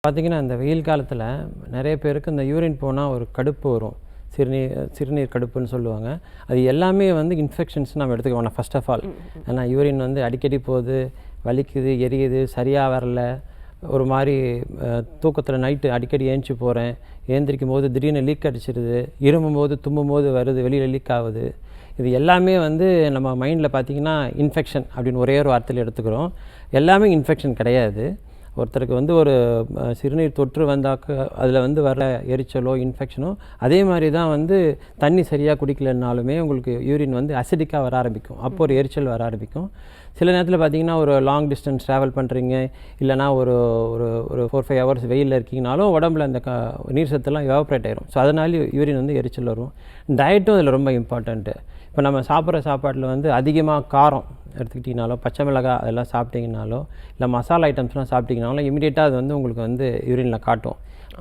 பார்த்தீங்கன்னா, இந்த வெயில் காலத்தில நெறைய பேருக்கு இந்த யூரின் போனா ஒரு கடுப்பு வரும். சிறுநீர் கடுப்புன்னு சொல்லுவாங்க. அது எல்லாமே வந்து இன்ஃபெக்ஷன்ஸ் நம்ம எடுத்துக்க வேணாம் ஃபர்ஸ்ட் ஆஃப் ஆல். ஏன்னா யூரின் வந்து அடிக்கடி போகுது, வலிக்குது, எரியுது, சரியா வரல. ஒரு மாரி தூக்கத்தில நைட்டு அடிக்கடி ஏந்திச்சு போறேன். ஏந்திரிக்கும்போது திடீர்னு லீக் அடிச்சிருது. இருமும்போது, தும்மும்போது வருது, வெளியில லீக் ஆகுது. இது எல்லாமே வந்து நம்ம மைண்டில பார்த்தீங்கன்னா, இன்ஃபெக்ஷன் அப்படின்னு ஒரே ஒரு வார்த்தையில எடுத்துக்கிறோம். எல்லாமே இன்ஃபெக்ஷன் கிடையாது. ஒருத்தருக்கு வந்து ஒரு சிறுநீர் தொற்று வந்தாக்க அதில் வந்து வர எரிச்சலோ இன்ஃபெக்ஷனோ அதே மாதிரி தான் வந்து தண்ணி சரியாக குடிக்கலனாலுமே உங்களுக்கு யூரின் வந்து அசிடிக்காக வர ஆரம்பிக்கும். அப்போ ஒரு எரிச்சல் வர ஆரம்பிக்கும். சில நேரத்தில் பார்த்தீங்கன்னா ஒரு லாங் டிஸ்டன்ஸ் ட்ராவல் பண்ணுறீங்க, இல்லைனா ஒரு ஒரு ஒரு 4-5 ஹவர்ஸ் வெயிலில் இருக்கீங்கனாலும் உடம்புல அந்த நீர் சத்தெல்லாம் எவாப்ரேட் ஆயிரும். ஸோ அதனால யூரின் வந்து எரிச்சல் வரும். டயட்டும் இதில் ரொம்ப இம்பார்ட்டண்ட்டு. இப்போ நம்ம சாப்பிட்ற சாப்பாட்டில் வந்து அதிகமாக காரம் எடுத்துக்கிட்டிங்கனாலோ, பச்சை மிளகாய் அதெல்லாம் சாப்பிட்டிங்கனாலோ, இல்லை மசாலா ஐட்டம்ஸ்லாம் சாப்பிட்டிங்கனாலும் இமீடியட்டாக அது வந்து உங்களுக்கு வந்து யூரினில் காட்டும்.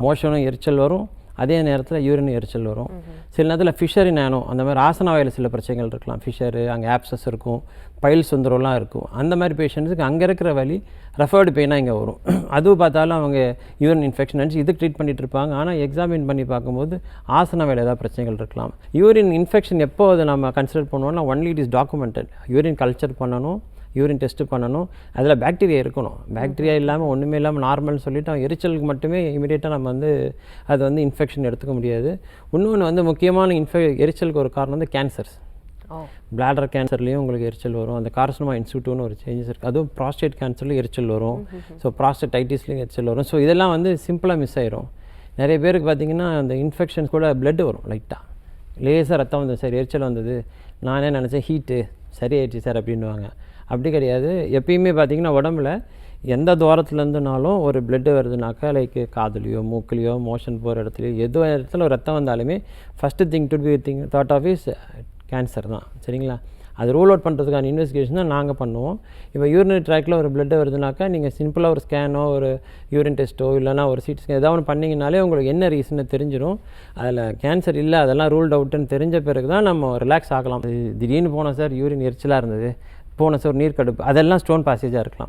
மோஷனும் எரிச்சல் வரும், அதே நேரத்தில் யூரின் எரிச்சல் வரும். சில நேரத்தில் ஃபிஷரி நானோ அந்த மாதிரி ஆசன வாயில் சில பிரச்சனைகள் இருக்கலாம். ஃபிஷரு, அங்கே ஆப்சஸ் இருக்கும், பைல்ஸ் தொந்தரவுலாம் இருக்கும். அந்த மாதிரி பேஷண்ட்ஸுக்கு அங்கே இருக்கிற வலி ரெஃபர்டு பெயினாக இங்கே வரும். அதுவும் பார்த்தாலும் அவங்க யூரின் இன்ஃபெக்ஷன் நினச்சி இதுக்கு ட்ரீட் பண்ணிட்டு இருப்பாங்க. ஆனால் எக்ஸாமின் பண்ணி பார்க்கும்போது ஆசன வாயில் ஏதாவது பிரச்சனைகள் இருக்கலாம். யூரின் இன்ஃபெக்ஷன் எப்போ அதை நம்ம கன்சிடர் பண்ணுவோம்னா only it is documented. Urine culture பண்ணணும், யூரின் டெஸ்ட்டு பண்ணணும். அதில் பாக்டீரியா இருக்கணும். பாக்டீரியா இல்லாமல் ஒன்றுமே இல்லாமல் நார்மல்னு சொல்லிவிட்டு அவன் எரிச்சலுக்கு மட்டுமே இமீடியட்டாக நம்ம வந்து அது வந்து இன்ஃபெக்ஷன் எடுத்துக்க முடியாது. இன்னொன்று வந்து முக்கியமான எரிச்சலுக்கு ஒரு காரணம் வந்து கேன்சர்ஸ். பிளாடர் கேன்சர்லேயும் உங்களுக்கு எரிச்சல் வரும். அந்த கார்சினோமா இன்ஸ்டியூட்னு ஒரு சேஞ்சஸ் இருக்குது. அதுவும் ப்ராஸ்டேட் கேன்சர்லேயும் எரிச்சல் வரும். ஸோ ப்ராஸ்டேட்டைட்டிஸ்லேயும் எரிச்சல் வரும். ஸோ இதெல்லாம் வந்து சிம்பிளாக மிஸ் ஆயிரும். நிறைய பேருக்கு பார்த்திங்கன்னா அந்த இன்ஃபெக்ஷன்ஸ் கூட பிளட் வரும். லைட்டாக லேசாக ரத்தம் வந்தது, சரி எரிச்சல் வந்தது, நானே நினச்சேன் ஹீட்டு சரியாயிடுச்சு சார் அப்படின்வாங்க. அப்படி கிடையாது. எப்பயுமே பார்த்திங்கன்னா உடம்புல எந்த தூரத்துலேருந்துனாலும் ஒரு பிளட்டு வருதுனாக்கா லைக் காதுலையோ மூக்குலையோ மோஷன் போகிற இடத்துலையோ எது இடத்துல ஒரு ரத்தம் வந்தாலுமே first think to be thought of is cancer தான். சரிங்களா? அது ரூல் அவுட் பண்ணுறதுக்கான இன்வெஸ்டிகேஷன் தான் நாங்கள் பண்ணுவோம். இப்போ யூரினரி ட்ராக்கில் ஒரு பிளட்டு வருதுனாக்கா நீங்கள் சிம்பிளாக ஒரு ஸ்கேனோ ஒரு யூரின் டெஸ்ட்டோ இல்லைனா ஒரு சிடி ஸ்கேன் ஏதாவது ஒன்று பண்ணிங்கனாலே உங்களுக்கு என்ன ரீசன்னு தெரிஞ்சிடும். அதில் கேன்சர் இல்லை, அதெல்லாம் ரூல்ட் அவுட்டுன்னு தெரிஞ்ச பிறகு தான் நம்ம ரிலாக்ஸ் ஆகலாம். திடீர்னு போனோம் சார் யூரின் எரிச்சலாக இருந்தது, போன சார் நீர் கடுப்பு, அதெல்லாம் ஸ்டோன் பாசேஜாக இருக்கலாம்.